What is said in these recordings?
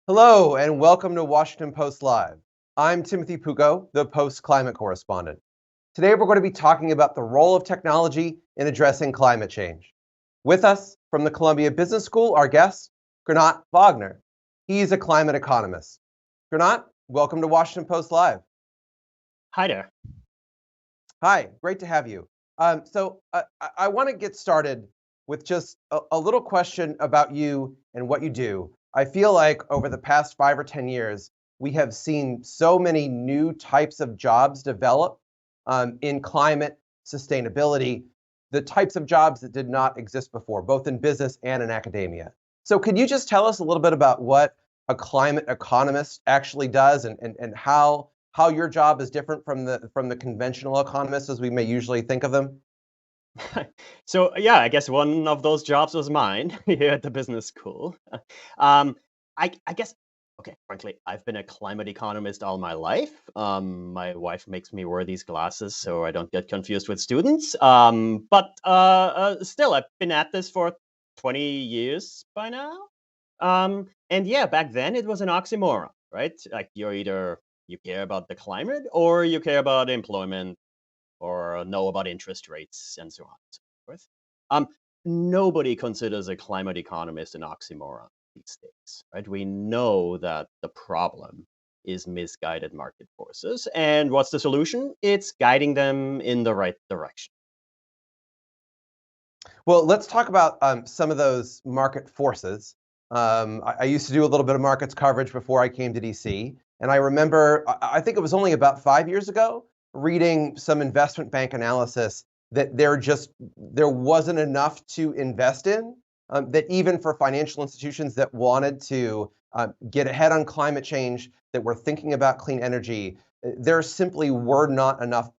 Hello, and welcome to Washington Post Live. I'm Timothy Pugo, the Post climate correspondent. Today, we're going to be talking about the role of technology in addressing climate change. With us from the Columbia Business School, our guest, Gernot Wagner. He's a climate economist. Gernot, welcome to Washington Post Live. Hi there. Hi, great to have you. I want to get started with just a little question about you and what you do. I feel like over the past 5 or 10 years, we have seen so many new types of jobs develop in climate sustainability, the types of jobs that did not exist before, both in business and in academia. So, could you just tell us a little bit about what a climate economist actually does and how your job is different from the conventional economists as we may usually think of them? So yeah, I guess one of those jobs was mine here at the business school. um, I guess okay. Frankly, I've been a climate economist all my life. My wife makes me wear these glasses so I don't get confused with students. But still, I've been at this for 20 years by now. And yeah, back then it was an oxymoron, right? Like you care about the climate or you care about employment or know about interest rates and so on and so forth. Um, Nobody considers a climate economist an oxymoron these days, right? We know that the problem is misguided market forces. And what's the solution? It's guiding them in the right direction. Well, let's talk about some of those market forces. I used to do a little bit of markets coverage before I came to DC, and I remember, I think it was only about 5 years ago, reading some investment bank analysis that there wasn't enough to invest in. That even for financial institutions that wanted to get ahead on climate change, that were thinking about clean energy, there simply were not enough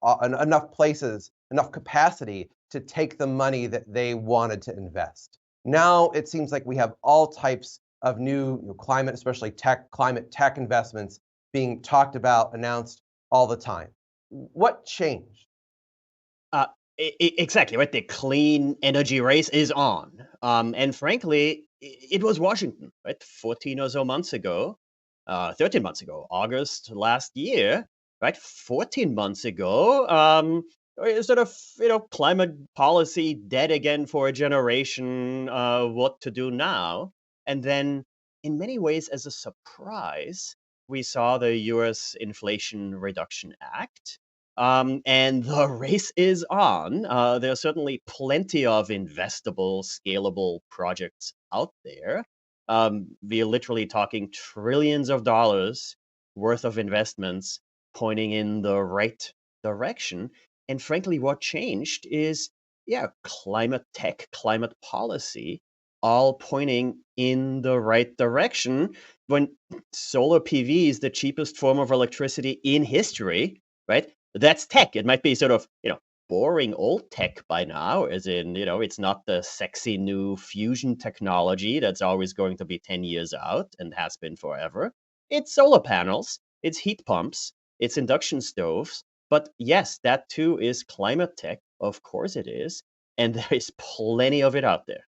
places, enough capacity to take the money that they wanted to invest. Now it seems like we have all types of new climate, especially climate tech investments being talked about, announced all the time. What changed? Uh, exactly, right? The clean energy race is on. And frankly, it was Washington, right? 14 or so months ago, 13 months ago, August last year, right? 14 months ago, sort of, climate policy dead again for a generation, what to do now. And then, in many ways, as a surprise, we saw the US Inflation Reduction Act, and the race is on. There are certainly plenty of investable, scalable projects out there. We're literally talking trillions of dollars worth of investments pointing in the right direction. And frankly, what changed is, yeah, climate tech, climate policy, all pointing in the right direction. When solar PV is the cheapest form of electricity in history, right? That's tech. It might be sort of, boring old tech by now, as in, it's not the sexy new fusion technology that's always going to be 10 years out and has been forever. It's solar panels, it's heat pumps, it's induction stoves. But yes, that too is climate tech. Of course it is. And there is plenty of it out there.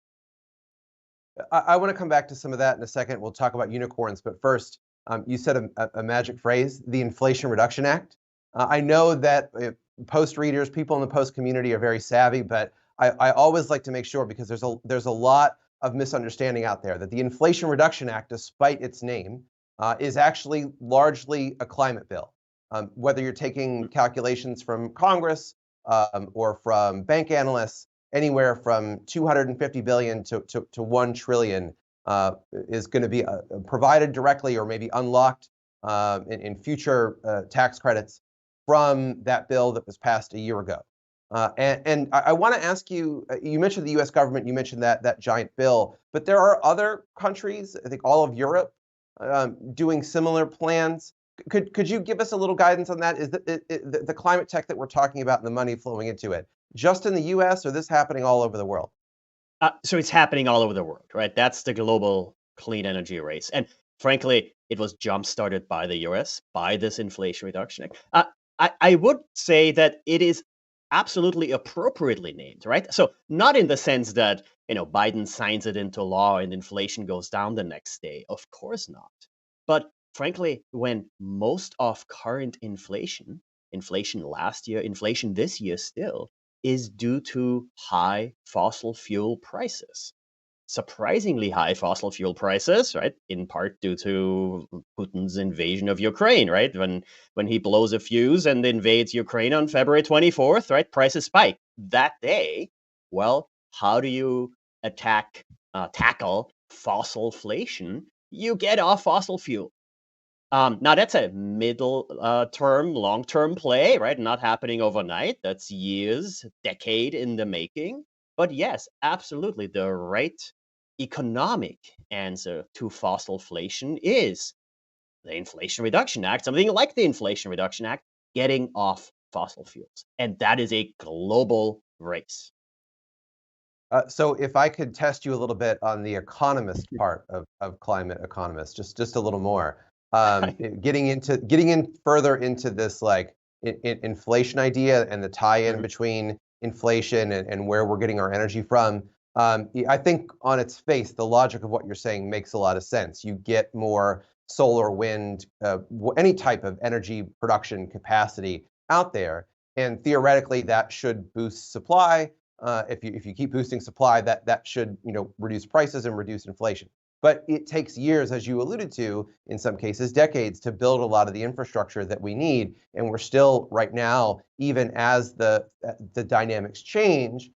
I want to come back to some of that in a second. We'll talk about unicorns, but first, you said a magic phrase, the Inflation Reduction Act. I know that Post readers, people in the Post community are very savvy, but I always like to make sure, because there's a lot of misunderstanding out there, that the Inflation Reduction Act, despite its name, is actually largely a climate bill. Whether you're taking calculations from Congress or from bank analysts, anywhere from 250 billion to 1 trillion is going to be provided directly or maybe unlocked in future tax credits from that bill that was passed a year ago. And I want to ask you, you mentioned the US government, you mentioned that giant bill, but there are other countries, I think all of Europe, doing similar plans. Could you give us a little guidance on that? Is the climate tech that we're talking about and the money flowing into it just in the US, or this happening all over the world? So it's happening all over the world, right? That's the global clean energy race. And frankly, it was jump started by the US, by this Inflation Reduction Act. I would say that it is absolutely appropriately named, right? So not in the sense that, Biden signs it into law and inflation goes down the next day. Of course not. But frankly, when most of current inflation last year, inflation this year still, is due to high fossil fuel prices. Surprisingly high fossil fuel prices, right? In part due to Putin's invasion of Ukraine, right? When he blows a fuse and invades Ukraine on February 24th, right? Prices spike that day. Well, how do you tackle fossil inflation? You get off fossil fuel. Now that's a middle term, long term play, right? Not happening overnight. That's years, decade in the making. But yes, absolutely, the right economic answer to fossil inflation is the Inflation Reduction Act, something like the Inflation Reduction Act, getting off fossil fuels, and that is a global race. So if I could test you a little bit on the economist part of climate economists, just a little more, getting in further into this like inflation idea and the tie-in between inflation and where we're getting our energy from. I think on its face, the logic of what you're saying makes a lot of sense. You get more solar, wind, any type of energy production capacity out there, and theoretically that should boost supply. If you keep boosting supply, that should reduce prices and reduce inflation. But it takes years, as you alluded to, in some cases decades, to build a lot of the infrastructure that we need. And we're still right now, even as the dynamics change,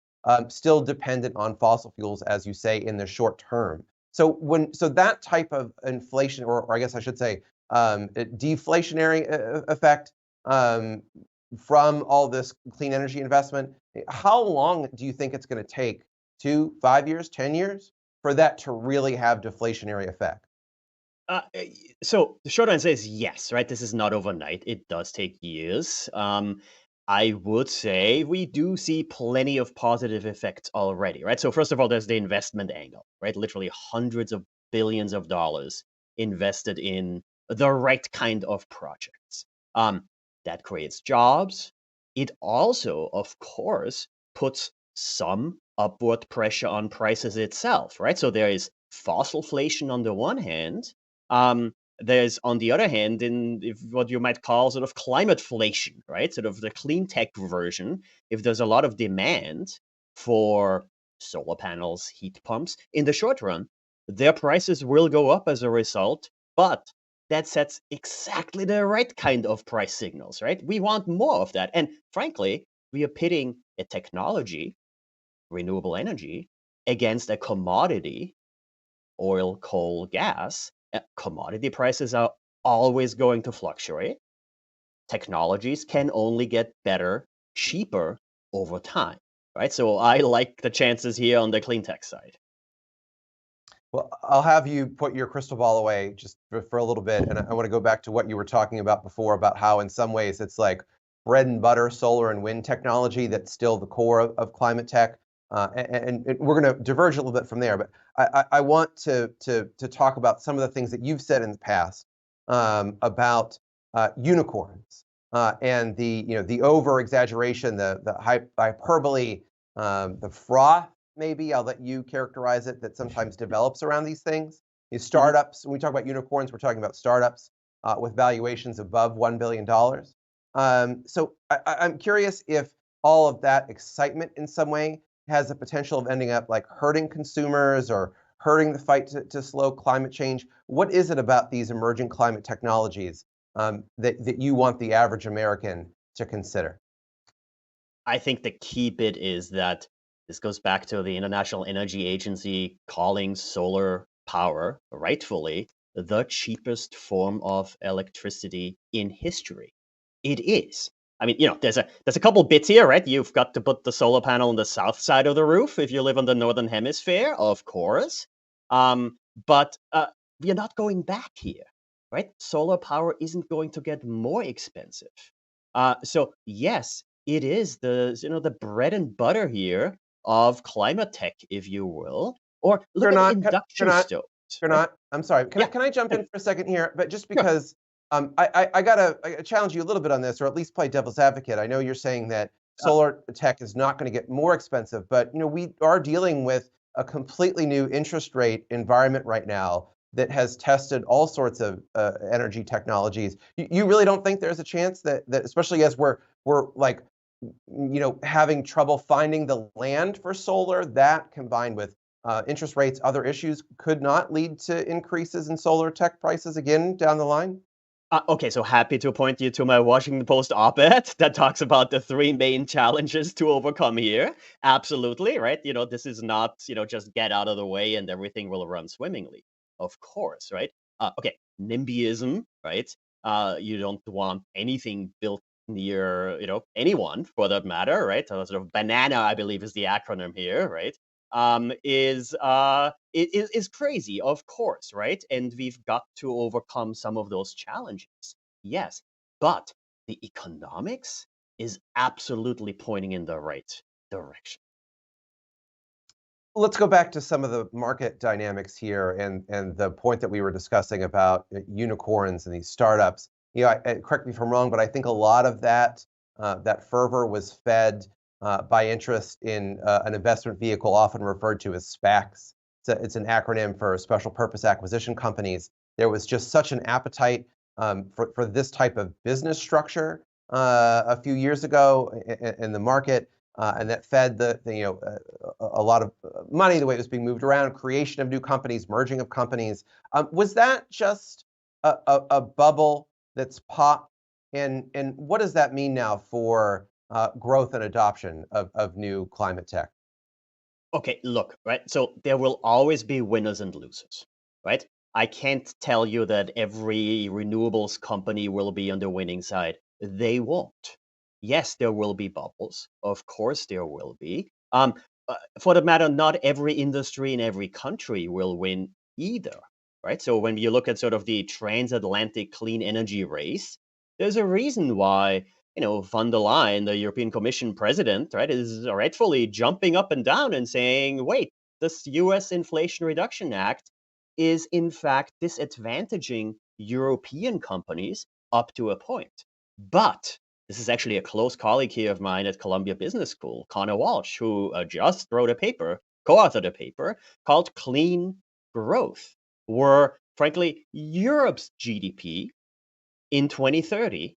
still dependent on fossil fuels, as you say, in the short term. So that type of inflation, or I guess I should say, deflationary effect from all this clean energy investment, how long do you think it's going to take? 2, 5 years, 10 years for that to really have deflationary effect? So the short answer is yes, right? This is not overnight. It does take years. I would say we do see plenty of positive effects already, right? So first of all, there's the investment angle, right? Literally hundreds of billions of dollars invested in the right kind of projects. That creates jobs. It also, of course, puts some upward pressure on prices itself, right? So there is fossil inflation on the one hand. There's, on the other hand, what you might call sort of climateflation, right? Sort of the clean tech version. If there's a lot of demand for solar panels, heat pumps, in the short run, their prices will go up as a result, but that sets exactly the right kind of price signals, right? We want more of that. And frankly, we are pitting a technology, renewable energy, against a commodity, oil, coal, gas. Commodity prices are always going to fluctuate. Technologies can only get better, cheaper over time, right? So I like the chances here on the clean tech side. Well, I'll have you put your crystal ball away just for a little bit, and I want to go back to what you were talking about before about how in some ways it's like bread and butter solar and wind technology that's still the core of climate tech. And we're going to diverge a little bit from there, but I want to talk about some of the things that you've said in the past about unicorns and the over exaggeration, the hyperbole, the froth. Maybe I'll let you characterize it, that sometimes develops around these things. These startups, when we talk about unicorns, we're talking about startups with valuations above $1 billion. So I'm curious if all of that excitement in some way has the potential of ending up like hurting consumers or hurting the fight to slow climate change. What is it about these emerging climate technologies that you want the average American to consider? I think the key bit is that this goes back to the International Energy Agency calling solar power, rightfully, the cheapest form of electricity in history. It is. I mean, there's a couple bits here, right? You've got to put the solar panel on the south side of the roof if you live on the northern hemisphere, of course. But we are not going back here, right? Solar power isn't going to get more expensive. So yes, it is the bread and butter here of climate tech, if you will. Or look at Gernot, induction Gernot, stoves. Right? Gernot, I'm sorry. Yeah, Can I jump in for a second here? But just sure. because I gotta challenge you a little bit on this, or at least play devil's advocate. I know you're saying that solar tech is not going to get more expensive, but we are dealing with a completely new interest rate environment right now that has tested all sorts of energy technologies. You really don't think there's a chance that especially as we're like, having trouble finding the land for solar, that combined with interest rates, other issues, could not lead to increases in solar tech prices again down the line? Okay, so happy to point you to my Washington Post op-ed that talks about the three main challenges to overcome here. Absolutely, right? This is not, just get out of the way and everything will run swimmingly. Of course, right? Okay, NIMBYism, right? You don't want anything built near, anyone for that matter, right? Sort of banana, I believe, is the acronym here, right? Is crazy, of course, right? And we've got to overcome some of those challenges. Yes, but the economics is absolutely pointing in the right direction. Let's go back to some of the market dynamics here and the point that we were discussing about unicorns and these startups. Correct me if I'm wrong, but I think a lot of that fervor was fed by interest in an investment vehicle often referred to as SPACs. It's an acronym for special purpose acquisition companies. There was just such an appetite for this type of business structure a few years ago in the market. And that fed a lot of money, the way it was being moved around, creation of new companies, merging of companies. Was that just a bubble that's popped? And what does that mean now for growth and adoption of new climate tech? Okay, look, right? So there will always be winners and losers, right? I can't tell you that every renewables company will be on the winning side. They won't. Yes, there will be bubbles. Of course, there will be. For the matter, not every industry in every country will win either, right? So when you look at sort of the transatlantic clean energy race, there's a reason why von der Leyen, the European Commission president, right, is rightfully jumping up and down and saying, wait, this US Inflation Reduction Act is in fact disadvantaging European companies up to a point. But this is actually a close colleague here of mine at Columbia Business School, Connor Walsh, who just wrote a paper, co-authored a paper called Clean Growth, where frankly, Europe's GDP in 2030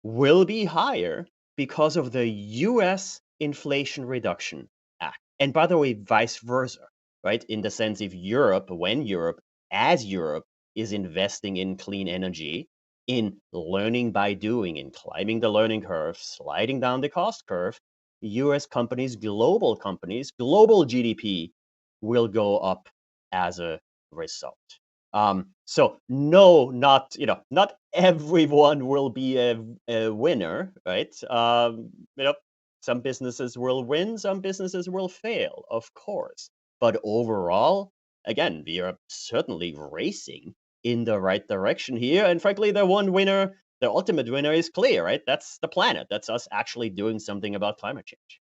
will be higher because of the US Inflation Reduction Act. And by the way, vice versa, right? In the sense, if Europe, as Europe, is investing in clean energy, in learning by doing, in climbing the learning curve, sliding down the cost curve, US companies, global GDP will go up as a result. So no, not everyone will be a winner, right? Some businesses will win, some businesses will fail, of course. But overall, again, we are certainly racing in the right direction here. And frankly, the ultimate winner is clear, right? That's the planet. That's us actually doing something about climate change.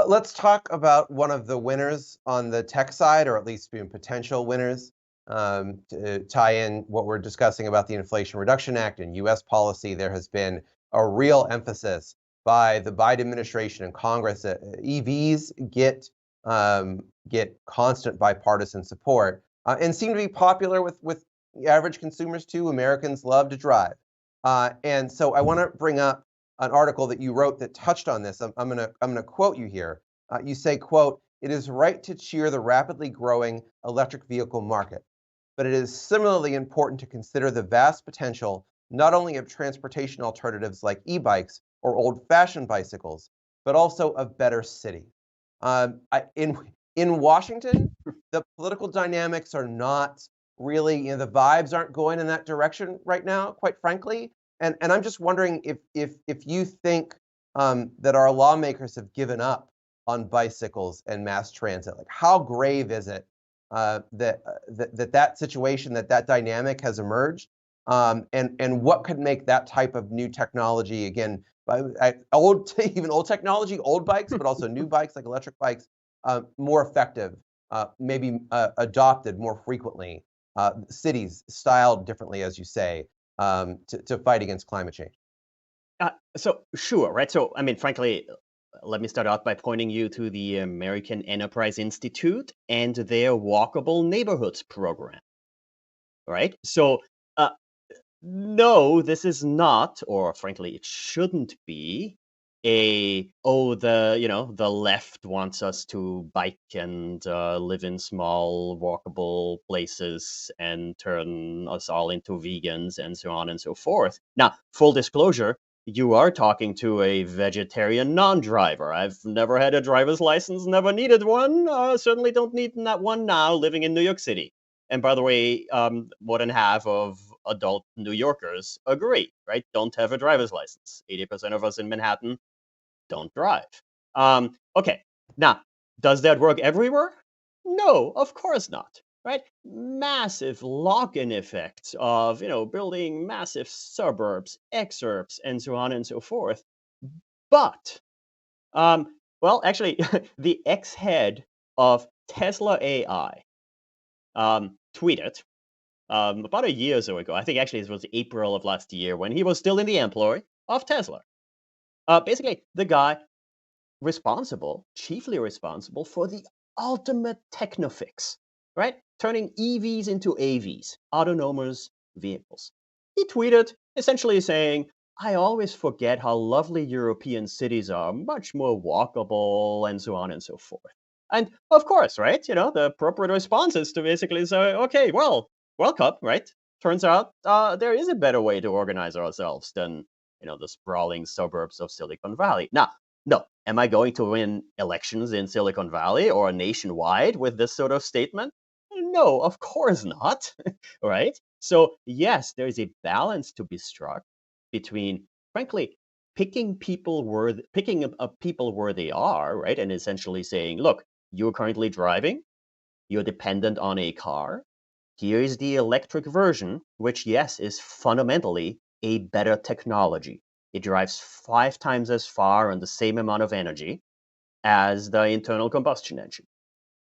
Let's talk about one of the winners on the tech side, or at least being potential winners, to tie in what we're discussing about the Inflation Reduction Act and U.S. policy. There has been a real emphasis by the Biden administration and Congress that EVs get constant bipartisan support and seem to be popular with average consumers too. Americans love to drive, and so I want to bring up an article that you wrote that touched on this. I'm gonna quote you here. You say, quote, "It is right to cheer the rapidly growing electric vehicle market, but it is similarly important to consider the vast potential not only of transportation alternatives like e-bikes or old-fashioned bicycles, but also of better cities." In Washington, the political dynamics are not really, the vibes aren't going in that direction right now, quite frankly. And I'm just wondering if you think that our lawmakers have given up on bicycles and mass transit. Like, how grave is it that situation, that dynamic has emerged, and what could make that type of new technology, again, even old technology, old bikes, but also new bikes like electric bikes, more effective, maybe adopted more frequently, cities styled differently, as you say, to fight against climate change? So sure, right? So I mean, frankly, let me start out by pointing you to the American Enterprise Institute and their Walkable Neighborhoods program, right? So, uh, no, this is not, or frankly, it shouldn't be the left wants us to bike and live in small walkable places and turn us all into vegans and so on and so forth. Now, full disclosure, you are talking to a vegetarian non-driver. I've never had a driver's license, never needed one. Certainly don't need that one now, living in New York City. And by the way, more than half of adult New Yorkers agree, right? Don't have a driver's license. 80% of us in Manhattan don't drive. Okay, now, does that work everywhere? No, of course not, right? Massive lock-in effects of, building massive suburbs, exurbs, and so on and so forth. But, well, actually, the ex-head of Tesla AI tweeted about a year or so ago, I think actually it was April of last year, when he was still in the employ of Tesla. Basically, the guy chiefly responsible for the ultimate technofix, right? Turning EVs into AVs, autonomous vehicles. He tweeted essentially saying, I always forget how lovely European cities are, much more walkable, and so on and so forth. And of course, right, the appropriate response is to basically say, okay, well, welcome, right? Turns out there is a better way to organize ourselves than, the sprawling suburbs of Silicon Valley. Now, no, am I going to win elections in Silicon Valley or nationwide with this sort of statement? No, of course not, right? So yes, there is a balance to be struck between, frankly, picking up people where they are, right, and essentially saying, look, you're currently driving, you're dependent on a car. Here is the electric version, which, yes, is fundamentally a better technology. It drives 5 times as far on the same amount of energy as the internal combustion engine,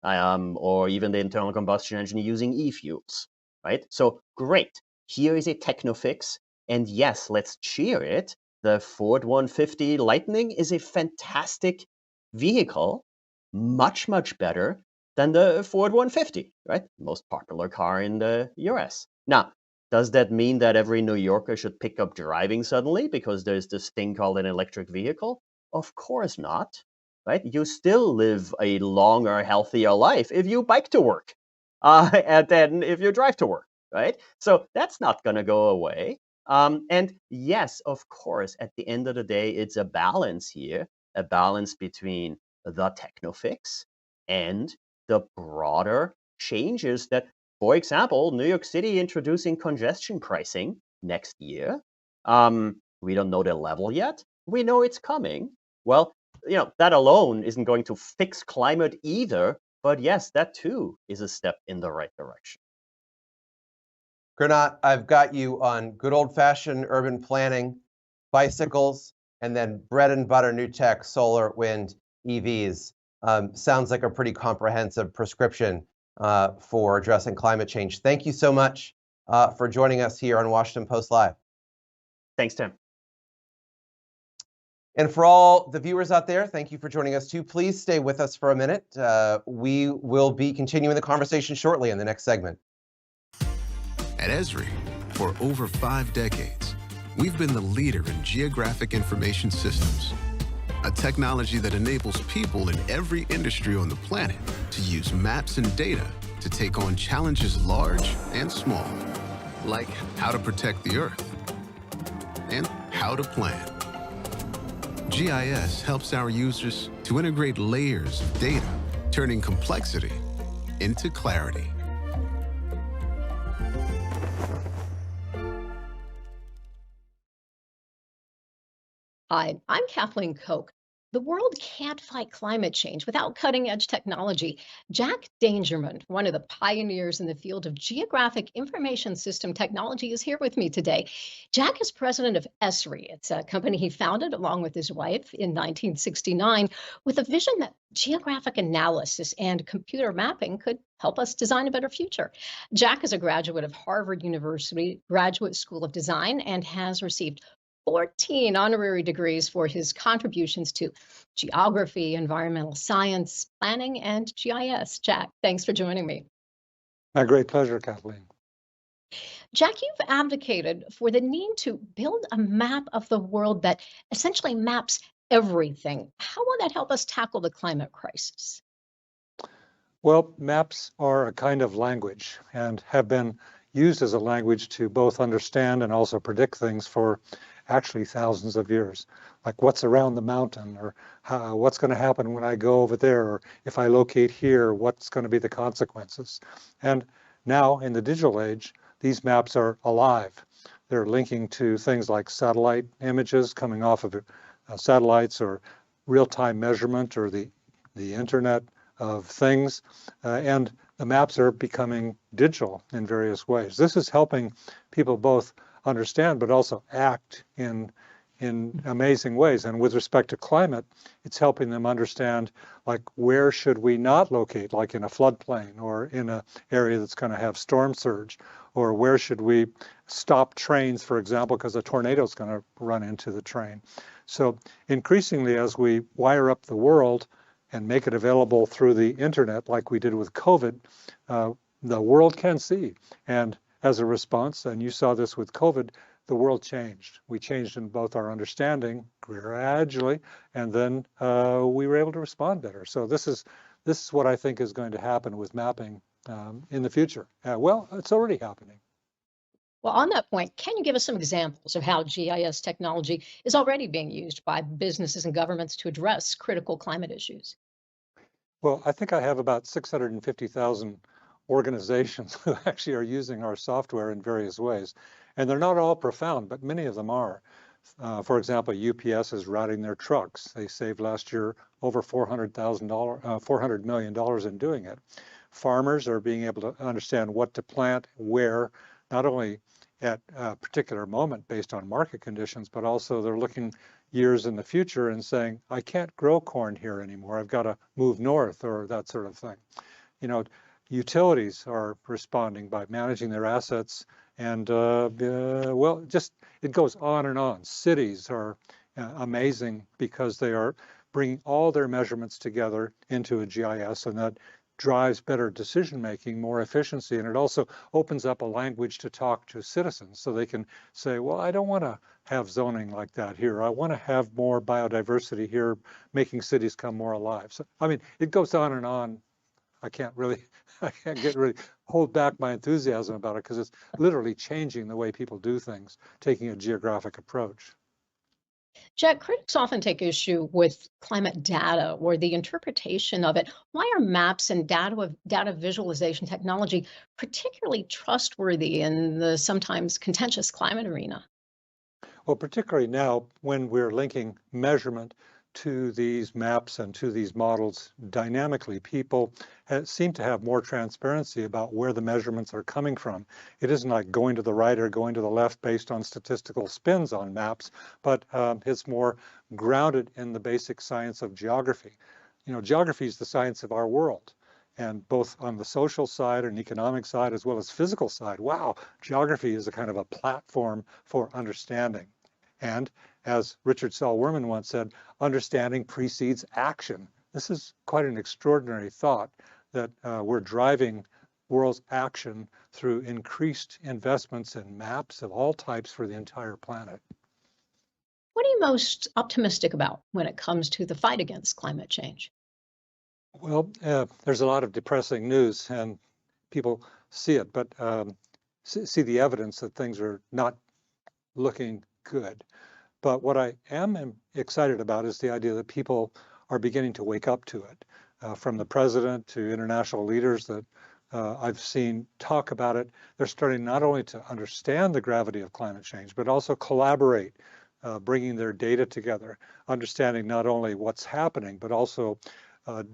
or even the internal combustion engine using e-fuels, right? So great. Here is a technofix, and yes, let's cheer it. The Ford 150 Lightning is a fantastic vehicle, much, much better than the Ford 150, right? Most popular car in the US. Now, does that mean that every New Yorker should pick up driving suddenly because there's this thing called an electric vehicle? Of course not, right? You still live a longer, healthier life if you bike to work, and then if you drive to work, right? So that's not going to go away. And yes, of course, at the end of the day, it's a balance here, a balance between the technofix and the broader changes that, for example, New York City introducing congestion pricing next year. We don't know the level yet. We know it's coming. Well, that alone isn't going to fix climate either. But yes, that too is a step in the right direction. Gernot, I've got you on good old-fashioned urban planning, bicycles, and then bread and butter new tech, solar, wind, EVs. Sounds like a pretty comprehensive prescription for addressing climate change. Thank you so much for joining us here on Washington Post Live. Thanks, Tim. And for all the viewers out there, thank you for joining us too. Please stay with us for a minute. We will be continuing the conversation shortly in the next segment. At Esri, for over 5 decades, we've been the leader in geographic information systems, a technology that enables people in every industry on the planet to use maps and data to take on challenges large and small, like how to protect the Earth and how to plan. GIS helps our users to integrate layers of data, turning complexity into clarity. Hi, I'm Kathleen Koch. The world can't fight climate change without cutting-edge technology. Jack Dangermond, one of the pioneers in the field of geographic information system technology, is here with me today. Jack is president of Esri. It's a company he founded along with his wife in 1969 with a vision that geographic analysis and computer mapping could help us design a better future. Jack is a graduate of Harvard University Graduate School of Design and has received 14 honorary degrees for his contributions to geography, environmental science, planning, and GIS. Jack, thanks for joining me. My great pleasure, Kathleen. Jack, you've advocated for the need to build a map of the world that essentially maps everything. How will that help us tackle the climate crisis? Well, maps are a kind of language and have been used as a language to both understand and also predict things for actually thousands of years, like what's around the mountain, or what's going to happen when I go over there, or if I locate here, what's going to be the consequences. And now in the digital age, these maps are alive. They're linking to things like satellite images coming off of satellites, or real-time measurement, or the internet of things, and the maps are becoming digital in various ways. This is helping people both understand but also act in amazing ways. And with respect to climate, it's helping them understand, like, where should we not locate, like in a floodplain or in an area that's going to have storm surge, or where should we stop trains, for example, because a tornado is going to run into the train. So increasingly, as we wire up the world and make it available through the internet, like we did with COVID, the world can see. And as a response, and you saw this with COVID, the world changed. We changed in both our understanding gradually, and then we were able to respond better. So this is what I think is going to happen with mapping in the future. Well, it's already happening. Well, on that point, can you give us some examples of how GIS technology is already being used by businesses and governments to address critical climate issues? Well, I think I have about 650,000 organizations who actually are using our software in various ways. And they're not all profound, but many of them are. For example, UPS is routing their trucks. They saved last year over $400 million in doing it. Farmers are being able to understand what to plant, where, not only at a particular moment based on market conditions, but also they're looking years in the future and saying, I can't grow corn here anymore. I've got to move north, or that sort of thing. You know, utilities are responding by managing their assets, and well, just it goes on and on. Cities are amazing because they are bringing all their measurements together into a GIS, and that drives better decision making, more efficiency, and it also opens up a language to talk to citizens so they can say, well, I don't want to have zoning like that here. I want to have more biodiversity here, making cities come more alive. So, I mean, it goes on and on. I can't really hold back my enthusiasm about it, because it's literally changing the way people do things, taking a geographic approach. Jack, critics often take issue with climate data or the interpretation of it. Why are maps and data visualization technology particularly trustworthy in the sometimes contentious climate arena? Well, particularly now when we're linking measurement to these maps and to these models dynamically, people seem to have more transparency about where the measurements are coming from. It isn't like going to the right or going to the left based on statistical spins on maps, but it's more grounded in the basic science of geography. You know, geography is the science of our world. And both on the social side and economic side, as well as physical side, wow, geography is a kind of a platform for understanding. And as Richard Saul Wurman once said, understanding precedes action. This is quite an extraordinary thought, that we're driving world's action through increased investments in maps of all types for the entire planet. What are you most optimistic about when it comes to the fight against climate change? Well, there's a lot of depressing news, and people see it, but see the evidence that things are not looking good. But what I am excited about is the idea that people are beginning to wake up to it. From the president to international leaders that I've seen talk about it, they're starting not only to understand the gravity of climate change, but also collaborate, bringing their data together, understanding not only what's happening, but also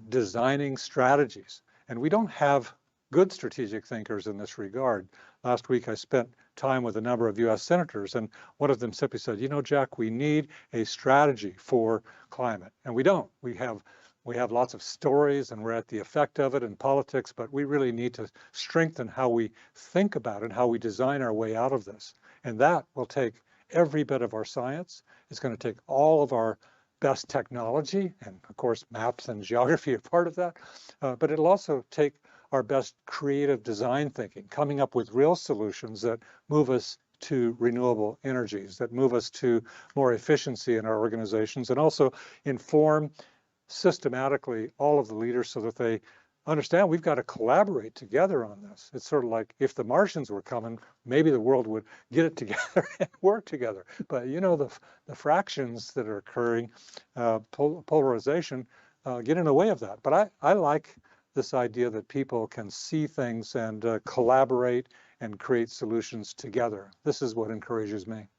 designing strategies. And we don't have good strategic thinkers in this regard. Last week, I spent time with a number of US senators, and one of them simply said, you know, Jack, we need a strategy for climate. And we don't. We have lots of stories, and we're at the effect of it in politics, but we really need to strengthen how we think about it, how we design our way out of this. And that will take every bit of our science. It's going to take all of our best technology, and of course, maps and geography are part of that. But it'll also take our best creative design thinking, coming up with real solutions that move us to renewable energies, that move us to more efficiency in our organizations, and also inform systematically all of the leaders so that they understand we've got to collaborate together on this. It's sort of like if the Martians were coming, maybe the world would get it together and work together. But you know, the fractions that are occurring, polarization, get in the way of that. But I like this idea that people can see things and collaborate and create solutions together. This is what encourages me.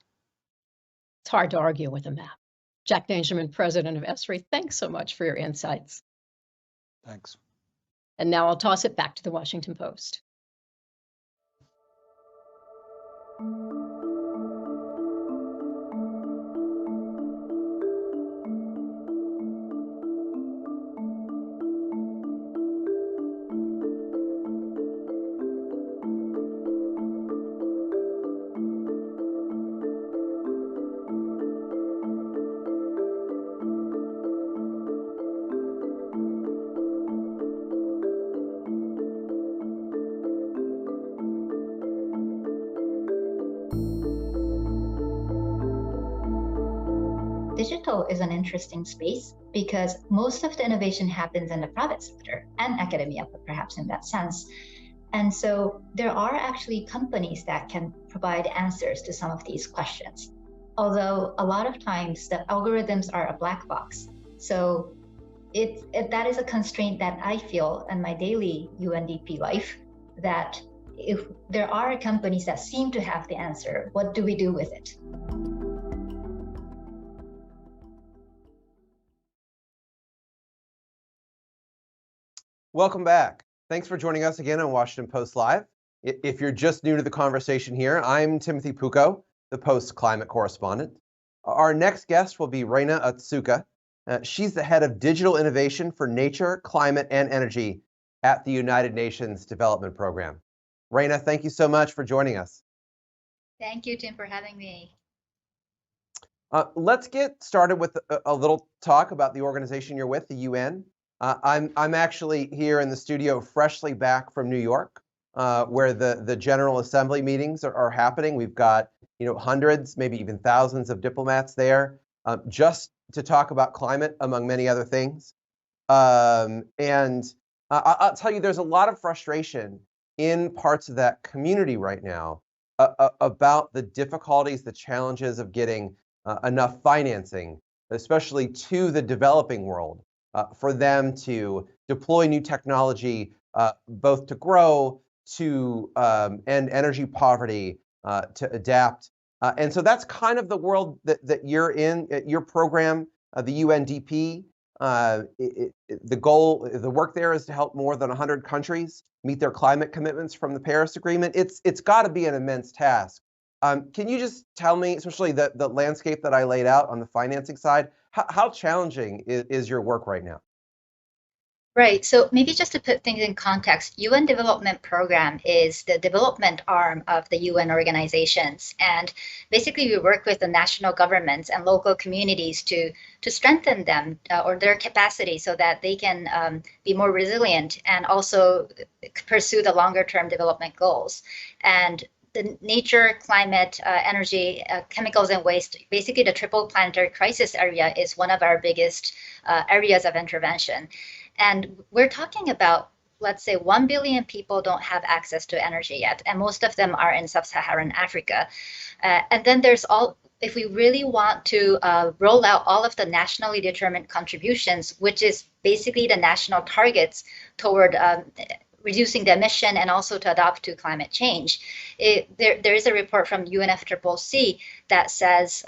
It's hard to argue with a map. Jack Dangermond, president of ESRI, thanks so much for your insights. Thanks. And now I'll toss it back to the Washington Post. Digital is an interesting space because most of the innovation happens in the private sector and academia, perhaps in that sense. And so there are actually companies that can provide answers to some of these questions. Although a lot of times the algorithms are a black box. So that is a constraint that I feel in my daily UNDP life, that if there are companies that seem to have the answer, what do we do with it? Welcome back. Thanks for joining us again on Washington Post Live. If you're just new to the conversation here, I'm Timothy Pucco, the Post climate correspondent. Our next guest will be Reina Otsuka. She's the head of digital innovation for nature, climate, and energy at the United Nations Development Program. Reina, thank you so much for joining us. Thank you, Tim, for having me. Let's get started with a little talk about the organization you're with, the UN. I'm actually here in the studio, freshly back from New York, where the General Assembly meetings are happening. We've got hundreds, maybe even thousands of diplomats there, just to talk about climate, among many other things. And I'll tell you, there's a lot of frustration in parts of that community right now about the difficulties, the challenges of getting enough financing, especially to the developing world. For them to deploy new technology, both to grow, to end energy poverty, to adapt. And so that's kind of the world that you're in, your program, the UNDP. The work there is to help more than 100 countries meet their climate commitments from the Paris Agreement. It's got to be an immense task. Can you just tell me, especially the landscape that I laid out on the financing side, how challenging is your work right now? Right. So maybe just to put things in context, UN Development Program is the development arm of the UN organizations. And basically, we work with the national governments and local communities to strengthen them or their capacity so that they can be more resilient and also pursue the longer term development goals. And the nature, climate, energy, chemicals, and waste, basically the triple planetary crisis area is one of our biggest areas of intervention. And we're talking about, let's say, 1 billion people don't have access to energy yet, and most of them are in sub-Saharan Africa. And then there's if we really want to roll out all of the nationally determined contributions, which is basically the national targets toward reducing the emission and also to adapt to climate change. There is a report from UNFCCC that says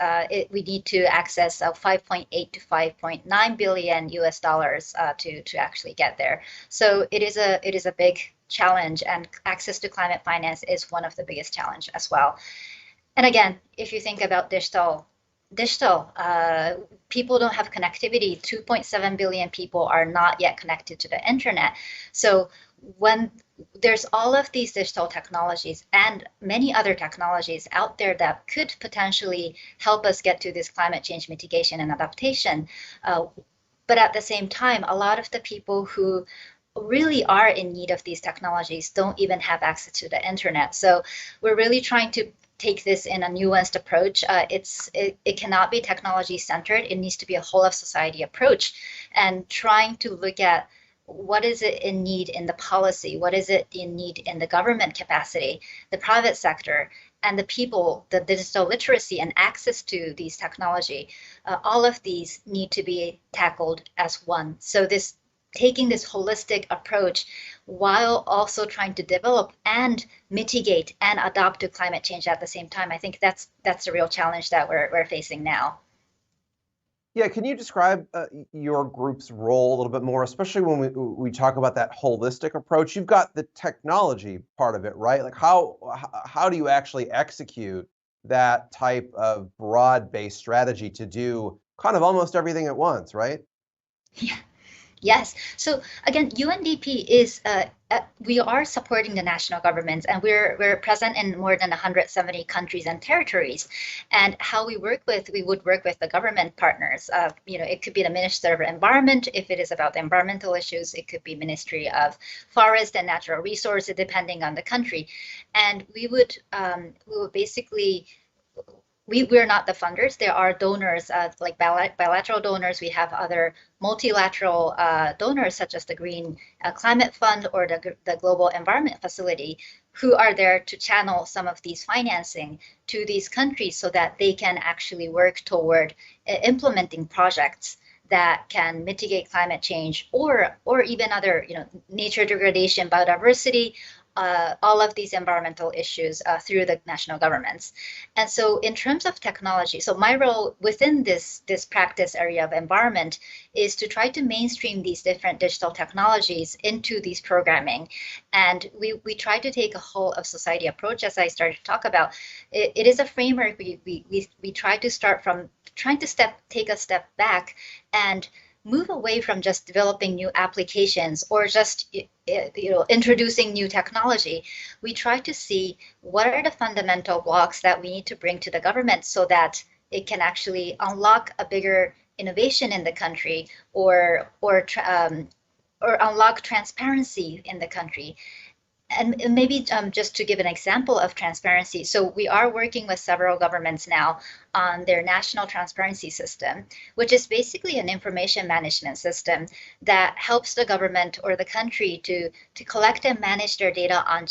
we need to access 5.8 to 5.9 billion US dollars to actually get there. So it is a big challenge, and access to climate finance is one of the biggest challenges as well. And again, if you think about digital, people don't have connectivity. 2.7 billion people are not yet connected to the internet. So when there's all of these digital technologies and many other technologies out there that could potentially help us get to this climate change mitigation and adaptation. But at the same time, a lot of the people who really are in need of these technologies don't even have access to the internet. So we're really trying to take this in a nuanced approach. It cannot be technology centered. It needs to be a whole of society approach, and trying to look at what is it in need in the policy, what is it in need in the government capacity, the private sector, and the people, the digital literacy and access to these technology. All of these need to be tackled as one. So taking this holistic approach while also trying to develop and mitigate and adapt to climate change at the same time, I think that's a real challenge that we're facing now. Yeah, can you describe your group's role a little bit more, especially when we talk about that holistic approach? You've got the technology part of it, right? Like how do you actually execute that type of broad-based strategy to do kind of almost everything at once, right? Yeah. Yes. So again, UNDP is we are supporting the national governments, and we're present in more than 170 countries and territories. And how we would work with the government partners. It could be the Minister of Environment if it is about the environmental issues. It could be Ministry of Forest and Natural Resources, depending on the country. And we would basically. We're not the funders. There are donors, like bilateral donors. We have other multilateral donors, such as the Green Climate Fund or the Global Environment Facility, who are there to channel some of these financing to these countries so that they can actually work toward implementing projects that can mitigate climate change or even other, nature degradation, biodiversity, all of these environmental issues through the national governments. And so in terms of technology, so my role within this practice area of environment is to try to mainstream these different digital technologies into these programming. And we try to take a whole of society approach, as I started to talk about. It is a framework we try to start from trying to take a step back and move away from just developing new applications or just introducing new technology. We try to see what are the fundamental blocks that we need to bring to the government so that it can actually unlock a bigger innovation in the country or unlock transparency in the country. And maybe just to give an example of transparency, so we are working with several governments now on their national transparency system, which is basically an information management system that helps the government or the country to collect and manage their data on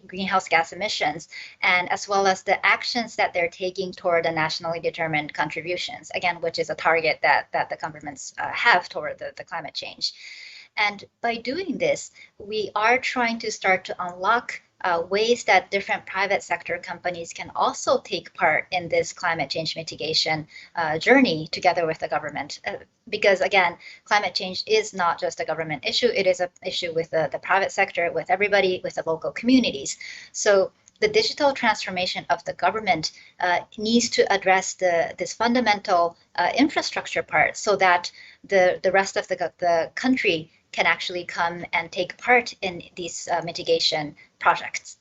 greenhouse gas emissions, and as well as the actions that they're taking toward the nationally determined contributions, again, which is a target that the governments have toward the climate change. And by doing this, we are trying to start to unlock ways that different private sector companies can also take part in this climate change mitigation journey together with the government. Because again, climate change is not just a government issue, it is an issue with the private sector, with everybody, with the local communities. So the digital transformation of the government needs to address this fundamental infrastructure part so that the rest of the country can actually come and take part in these mitigation projects.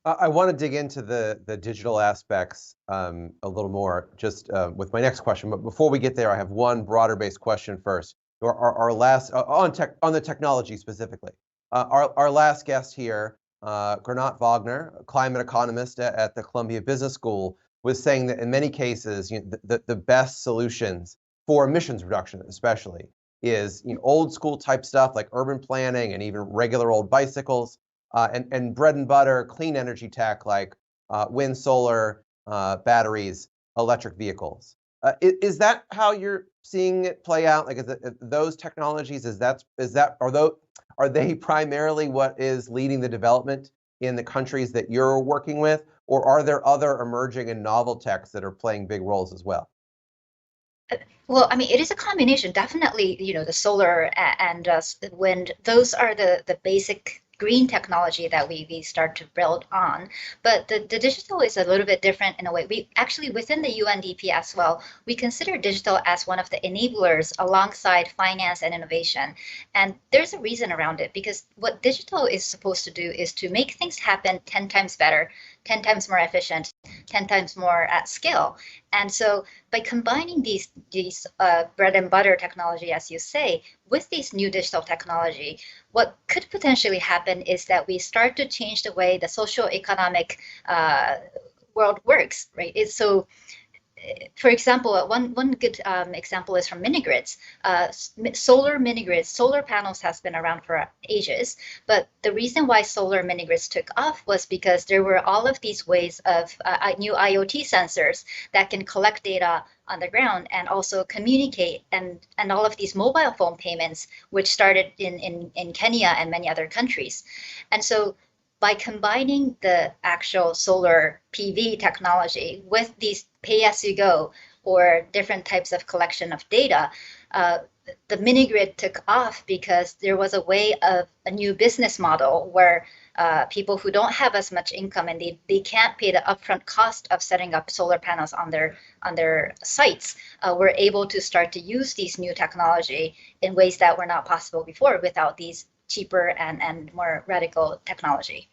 I want to dig into the digital aspects a little more just with my next question. But before we get there, I have one broader based question first. Our last on the technology specifically. Our last guest here, Gernot Wagner, a climate economist at the Columbia Business School, was saying that in many cases, the best solutions for emissions reduction, especially, is old school type stuff like urban planning and even regular old bicycles, and bread and butter clean energy tech like wind, solar, batteries, electric vehicles. Is that how you're seeing it play out? Like, those technologies, are they primarily what is leading the development in the countries that you're working with, or are there other emerging and novel techs that are playing big roles as well? Well, I mean, it is a combination. Definitely, the solar and wind, those are the basic green technology that we start to build on. But the digital is a little bit different in a way. We actually, within the UNDP as well, we consider digital as one of the enablers alongside finance and innovation. And there's a reason around it, because what digital is supposed to do is to make things happen 10 times better, 10 times more efficient, 10 times more at scale. And so by combining these bread and butter technology, as you say, with these new digital technology, what could potentially happen is that we start to change the way the socio-economic world works, right? For example, one good example is from mini-grids. Solar mini-grids, solar panels has been around for ages, but the reason why solar mini-grids took off was because there were all of these ways of new IoT sensors that can collect data on the ground and also communicate, and all of these mobile phone payments, which started in Kenya and many other countries. And so by combining the actual solar PV technology with these pay-as-you-go or different types of collection of data, the mini-grid took off because there was a way of a new business model where people who don't have as much income and they can't pay the upfront cost of setting up solar panels on their sites were able to start to use these new technology in ways that were not possible before without these cheaper and more radical technology.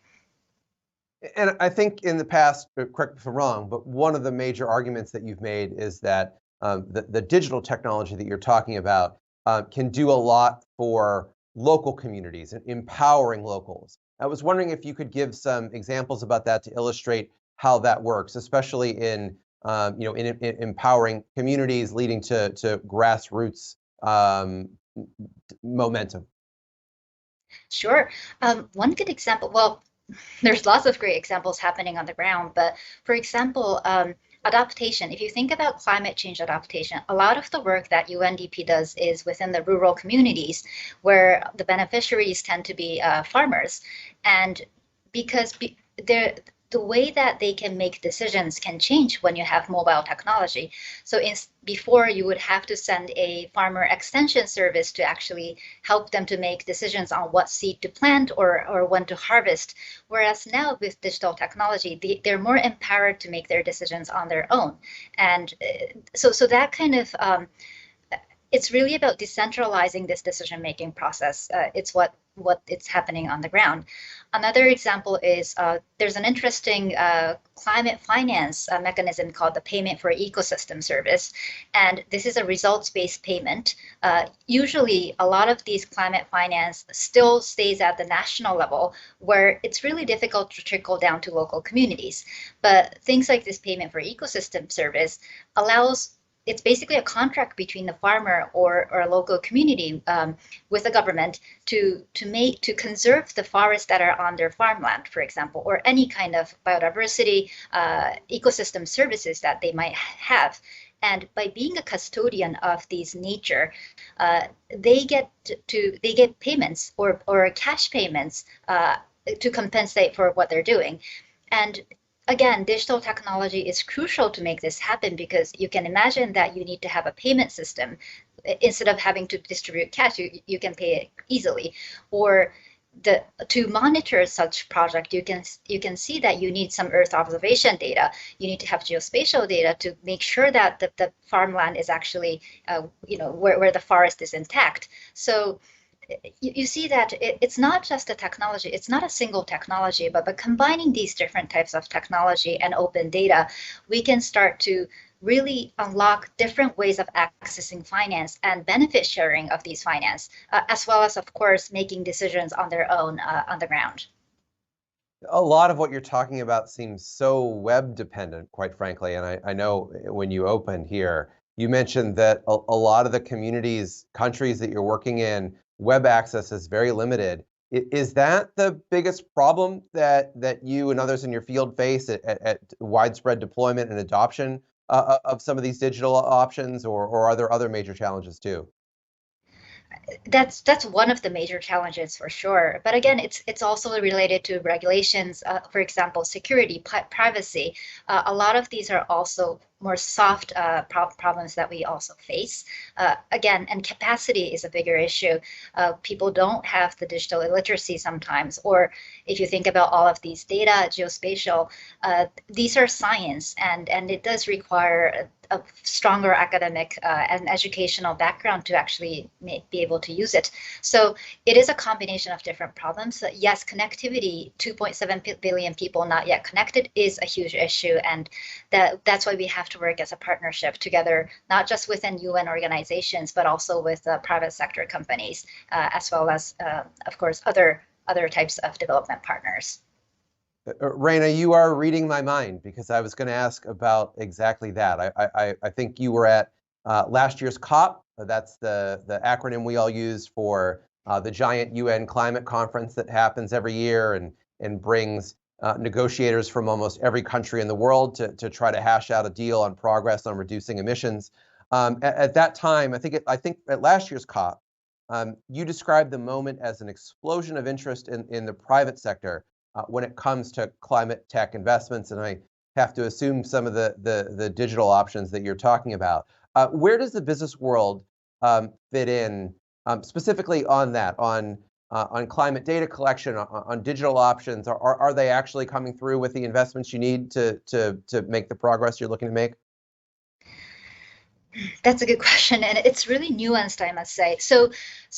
And I think in the past, correct me if I'm wrong, but one of the major arguments that you've made is that the digital technology that you're talking about can do a lot for local communities and empowering locals. I was wondering if you could give some examples about that to illustrate how that works, especially in empowering communities, leading to grassroots momentum. Sure. One good example, well, there's lots of great examples happening on the ground, but for example, adaptation. If you think about climate change adaptation, a lot of the work that UNDP does is within the rural communities where the beneficiaries tend to be farmers. And because the way that they can make decisions can change when you have mobile technology. So before you would have to send a farmer extension service to actually help them to make decisions on what seed to plant or when to harvest. Whereas now with digital technology, they're more empowered to make their decisions on their own. And so that kind of, it's really about decentralizing this decision-making process. It's what it's happening on the ground. Another example is there's an interesting climate finance mechanism called the Payment for Ecosystem Service. And this is a results-based payment. Usually, a lot of these climate finance still stays at the national level, where it's really difficult to trickle down to local communities. But things like this Payment for Ecosystem Service allows, it's basically a contract between the farmer or a local community with the government to conserve the forests that are on their farmland, for example, or any kind of biodiversity ecosystem services that they might have. And by being a custodian of these nature, they get payments or cash payments to compensate for what they're doing. And again, digital technology is crucial to make this happen, because you can imagine that you need to have a payment system. Instead of having to distribute cash, you can pay it easily. Or to monitor such project, you can see that you need some Earth observation data. You need to have geospatial data to make sure that the farmland is actually, where the forest is intact. So you see that it's not just a technology, it's not a single technology, but by combining these different types of technology and open data, we can start to really unlock different ways of accessing finance and benefit sharing of these finance, as well as, of course, making decisions on their own on the ground. A lot of what you're talking about seems so web dependent, quite frankly. And I know when you opened here, you mentioned that a lot of the countries that you're working in, web access is very limited. Is that the biggest problem that you and others in your field face at widespread deployment and adoption of some of these digital options, or are there other major challenges too? That's one of the major challenges for sure. But again, it's also related to regulations. For example, security, privacy. A lot of these are also more soft problems that we also face. Again, and capacity is a bigger issue. People don't have the digital illiteracy sometimes, or if you think about all of these data, geospatial, these are science, and it does require a stronger academic and educational background to actually be able to use it. So it is a combination of different problems. Yes, connectivity, 2.7 billion people not yet connected is a huge issue, and that's why we have to work as a partnership together, not just within UN organizations, but also with private sector companies, as well as, of course, other types of development partners. Reina, you are reading my mind, because I was going to ask about exactly that. I think you were at last year's COP. That's the acronym we all use for the giant UN climate conference that happens every year and brings negotiators from almost every country in the world to try to hash out a deal on progress on reducing emissions. At that time, I think at last year's COP, you described the moment as an explosion of interest in the private sector when it comes to climate tech investments, and I have to assume some of the digital options that you're talking about. Where does the business world fit in specifically on that, on climate data collection, on digital options? Are they actually coming through with the investments you need to make the progress you're looking to make? That's a good question, and it's really nuanced, I must say. So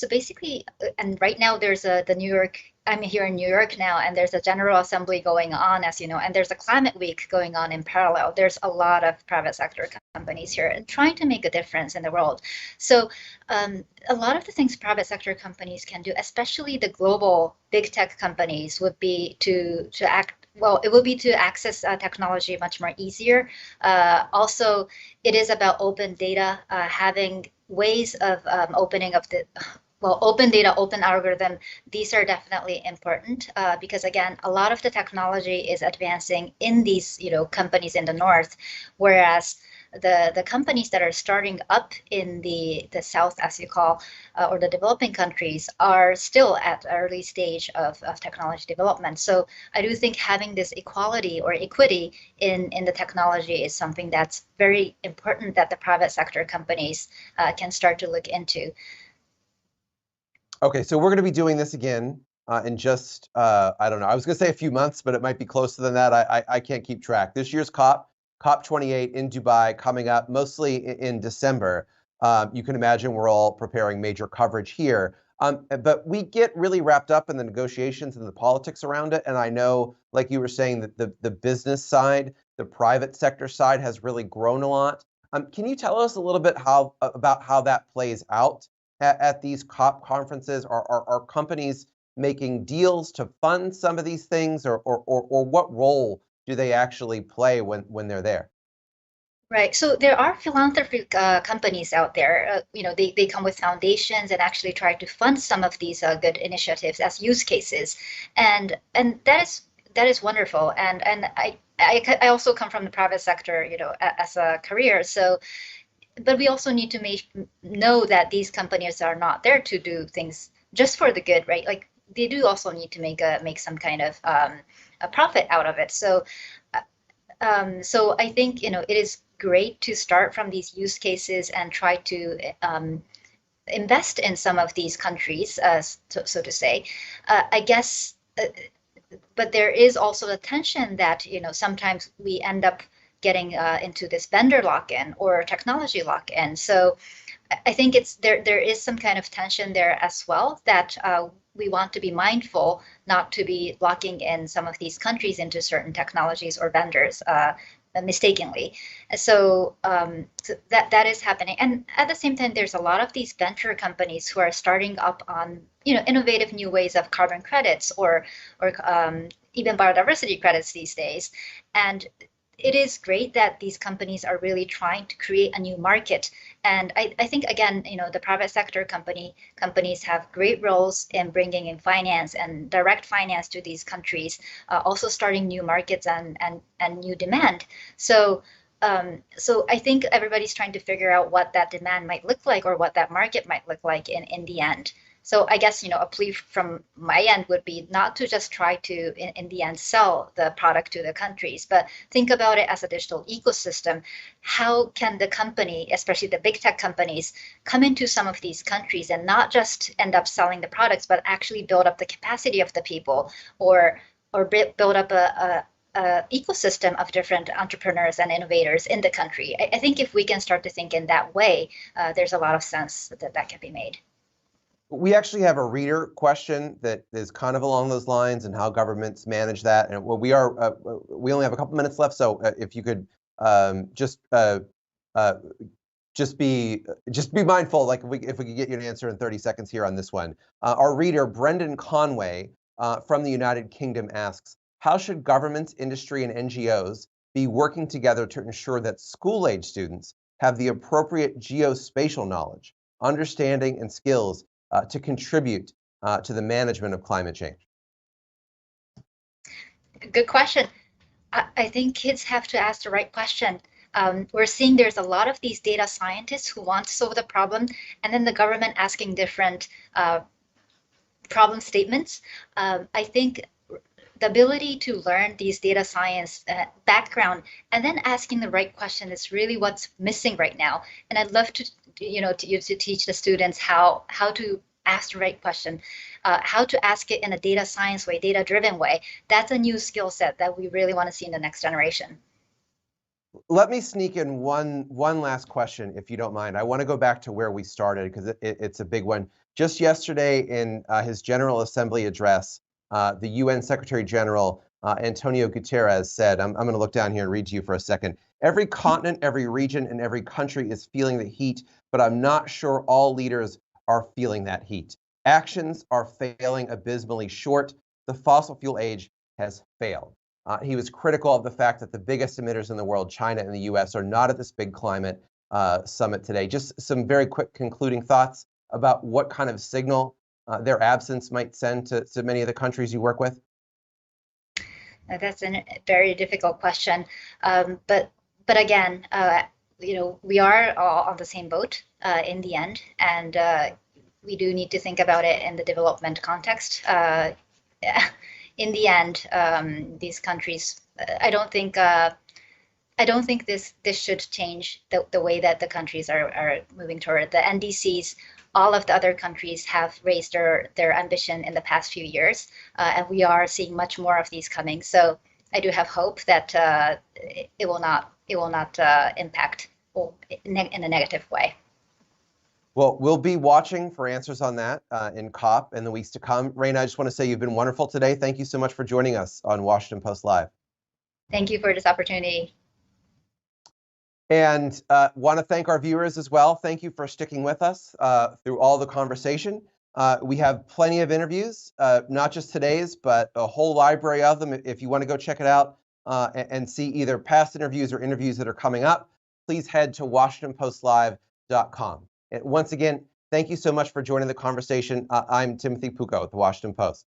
basically, and right now there's the New York. I'm here in New York now, and there's a General Assembly going on, as you know, and there's a Climate Week going on in parallel. There's a lot of private sector companies here and trying to make a difference in the world. So a lot of the things private sector companies can do, especially the global big tech companies, would be to act. Well, it will be to access technology much more easier. Also, it is about open data, having ways of opening up the, well, open data, open algorithm. These are definitely important because, again, a lot of the technology is advancing in these, companies in the north, whereas the companies that are starting up in the south, as you call, or the developing countries, are still at early stage of technology development. So I do think having this equality or equity in the technology is something that's very important that the private sector companies can start to look into. Okay, so we're going to be doing this again in just, I don't know, I was going to say a few months, but it might be closer than that. I can't keep track. This year's COP28 in Dubai coming up, mostly in December. You can imagine we're all preparing major coverage here. But we get really wrapped up in the negotiations and the politics around it. And I know, like you were saying, that the business side, the private sector side has really grown a lot. Can you tell us a little bit about how that plays out at these COP conferences? Are companies making deals to fund some of these things, or what role do they actually play when they're there? Right. So there are philanthropic companies out there. They come with foundations and actually try to fund some of these good initiatives as use cases, and that is wonderful. And I also come from the private sector, as a career. So, but we also need to know that these companies are not there to do things just for the good, right? Like they do also need to make some kind of a profit out of it. So I think it is great to start from these use cases and try to invest in some of these countries, so to say. I guess, but there is also a tension that sometimes we end up getting into this vendor lock-in or technology lock-in. So I think there is some kind of tension there as well, that we want to be mindful not to be locking in some of these countries into certain technologies or vendors mistakenly. So that is happening. And at the same time, there's a lot of these venture companies who are starting up on innovative new ways of carbon credits or even biodiversity credits these days. And it is great that these companies are really trying to create a new market. And I think, again, the private sector companies have great roles in bringing in finance and direct finance to these countries, also starting new markets and new demand. So I think everybody's trying to figure out what that demand might look like or what that market might look like in the end. So I guess, a plea from my end would be not to just try to, in the end, sell the product to the countries, but think about it as a digital ecosystem. How can the company, especially the big tech companies, come into some of these countries and not just end up selling the products, but actually build up the capacity of the people, or build up a ecosystem of different entrepreneurs and innovators in the country. I think if we can start to think in that way, there's a lot of sense that can be made. We actually have a reader question that is kind of along those lines and how governments manage that. And we only have a couple minutes left, so if you could just be mindful, like if we could get you an answer in 30 seconds here on this one. Our reader, Brendan Conway from the United Kingdom, asks, how should governments, industry, and NGOs be working together to ensure that school-age students have the appropriate geospatial knowledge, understanding, and skills to contribute to the management of climate change? Good question. I think kids have to ask the right question. We're seeing there's a lot of these data scientists who want to solve the problem, and then the government asking different problem statements. I think the ability to learn these data science background and then asking the right question is really what's missing right now. And I'd love to teach the students how to ask the right question, how to ask it in a data science way, data-driven way. That's a new skill set that we really want to see in the next generation. Let me sneak in one last question, if you don't mind. I want to go back to where we started because it's a big one. Just yesterday in his General Assembly address, the UN Secretary General Antonio Guterres said, I'm going to look down here and read to you for a second. Every continent, every region, and every country is feeling the heat, but I'm not sure all leaders are feeling that heat. Actions are failing abysmally short. The fossil fuel age has failed. He was critical of the fact that the biggest emitters in the world, China and the US, are not at this big climate summit today. Just some very quick concluding thoughts about what kind of signal their absence might send to many of the countries you work with? That's a very difficult question. But again, we are all on the same boat in the end, and we do need to think about it in the development context. In the end, these countries, I don't think this should change the way that the countries are moving toward. The NDCs, all of the other countries have raised their ambition in the past few years, and we are seeing much more of these coming. So I do have hope that it will not impact in a negative way. Well, we'll be watching for answers on that in COP in the weeks to come. Reina, I just want to say you've been wonderful today. Thank you so much for joining us on Washington Post Live. Thank you for this opportunity. And want to thank our viewers as well. Thank you for sticking with us through all the conversation. We have plenty of interviews, not just today's, but a whole library of them. If you want to go check it out and see either past interviews or interviews that are coming up, please head to WashingtonPostLive.com. And once again, thank you so much for joining the conversation. I'm Timothy Pucco at the Washington Post.